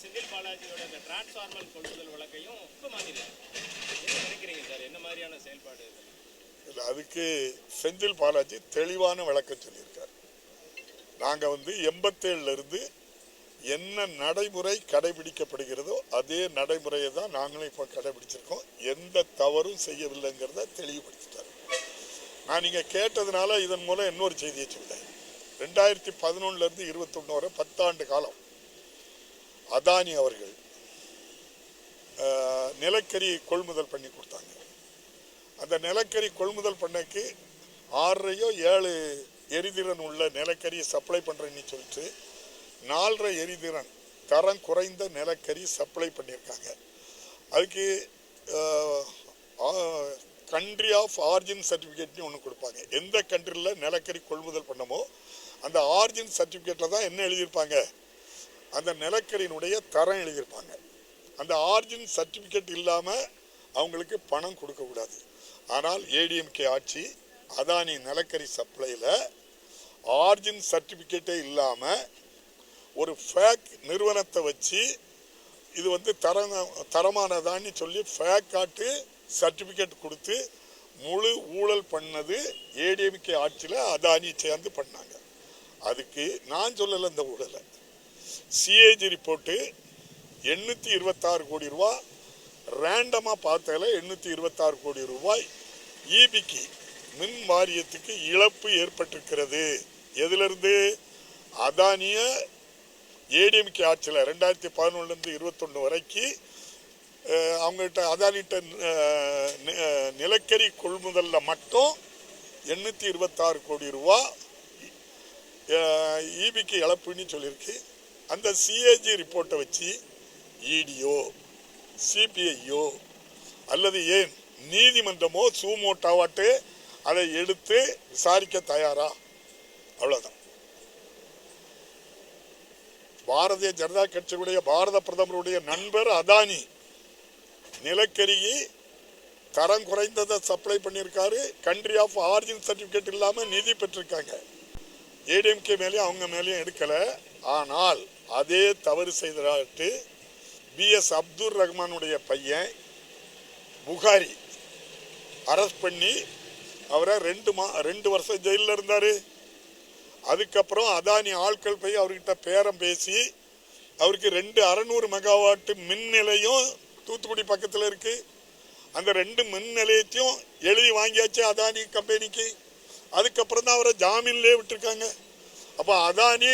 செந்தில் பாலாஜியோட இந்த டிரான்ஸ்ஃபார்மர் கொள்முதல் வழக்கையும் இப்போ மாத்திருக்காங்க. என்ன நினைக்கிறீங்க சார்? என்ன மாதிரியான செயல்பாடு? இல்லை, அதுக்கு செந்தில் பாலாஜி தெளிவான விளக்கம் சொல்லியிருக்கார். நாங்கள் 87 இருந்து என்ன நடைமுறை கடைபிடிக்கப்படுகிறதோ அதே நடைமுறையை தான் நாங்களும் இப்போ கடைபிடிச்சிருக்கோம். எந்த தவறும் செய்யவில்லைங்கிறத தெளிவுபடுத்திட்டார். நான் நீங்கள் கேட்டதுனால இதன் மூலம் இன்னொரு செய்தியை சொல்லிட்டேன். 2011 இருந்து 21 வரை 10 ஆண்டு காலம் அதானி அவர்கள் நிலக்கரி கொள்முதல் பண்ணி கொடுத்தாங்க. அந்த நிலக்கரி கொள்முதல் பண்ணக்கு 6 எரிதிறன் உள்ள நிலக்கரி சப்ளை பண்ணுறேன்னு சொல்லிட்டு 4 எரிதிறன் தரம் குறைந்த நிலக்கரி சப்ளை பண்ணியிருக்காங்க. அதுக்கு கண்ட்ரி ஆஃப் ஆரிஜின் சர்டிஃபிகேட்னு ஒன்று கொடுப்பாங்க. எந்த கண்ட்ரியில் நிலக்கரி கொள்முதல் பண்ணமோ அந்த ஆரிஜின் சர்டிஃபிகேட்டில் தான் என்ன எழுதியிருப்பாங்க, அந்த நிலக்கரியினுடைய தரம் எழுதியிருப்பாங்க. அந்த ஆரிஜின் சர்டிஃபிகேட் இல்லாமல் அவங்களுக்கு பணம் கொடுக்கக்கூடாது. ஆனால் ஏடிஎம்கே ஆட்சி அதானி நிலக்கரி சப்ளையில் ஆரிஜின் சர்டிஃபிகேட்டே இல்லாமல் ஒரு ஃபேக் நிறுவனத்தை வச்சு இது தரமானதான்னு சொல்லி ஃபேக் ஆட்டு சர்டிஃபிகேட் கொடுத்து முழு ஊழல் பண்ணது ஏடிஎம்கே ஆட்சியில் அதானி சேர்ந்து பண்ணாங்க. அதுக்கு நான் சொல்லலை இந்த ஊழலை. சிஏஜி ரிப்போர்ட்டு 826 கோடி ரூபா ரேண்டமாக பார்த்ததில் 826 கோடி ரூபாய் ஈபிக்கு மின் வாரியத்துக்கு இழப்பு ஏற்பட்டிருக்கிறது. எதிலிருந்து? அதானிய ஏடிஎம்கே ஆட்சியில் 2011 21 வரைக்கும் அவங்ககிட்ட அதானிட்ட நிலக்கரி கொள்முதலில் மட்டும் 826 கோடி ரூபா ஈபிக்கு இழப்புன்னு சொல்லியிருக்கு. அந்த சிஏஜி ரிப்போர்ட்டை வச்சு இடியோ சிபிஐயோ அல்லது ஏன் நீதிமன்றமோ சூமோட்டாவாட்டு அதை எடுத்து விசாரிக்க தயாரா? அவ்வளோதான். பாரதிய ஜனதா கட்சியுடைய பாரத பிரதமருடைய நண்பர் அதானி நிலக்கரியை தரம் குறைந்ததை சப்ளை பண்ணியிருக்காரு. கண்ட்ரி ஆஃப் ஆரிஜின் சர்டிஃபிகேட் இல்லாமல் நிதி பெற்றிருக்காங்க. ஏடிஎம்கே மேலேயும் அவங்க மேலேயும் எடுக்கலை. ஆனால் அதே தவறு செய்ததாட்டு பிஎஸ் அப்துல் ரஹ்மானுடைய பையன் புகாரி அரெஸ்ட் பண்ணி அவரை 2 வருஷம் ஜெயிலில் இருந்தார். அதுக்கப்புறம் அதானி ஆட்கள் போய் அவர்கிட்ட பேரம் பேசி அவருக்கு 600 மெகாவாட்டு மின் நிலையம் தூத்துக்குடி பக்கத்தில் இருக்கு. அந்த 2 மின் நிலையத்தையும் எழுதி வாங்கியாச்சு அதானி கம்பெனிக்கு. அதுக்கப்புறம் தான் அவரை ஜாமீன்லேயே விட்டுருக்காங்க. அப்போ அதானி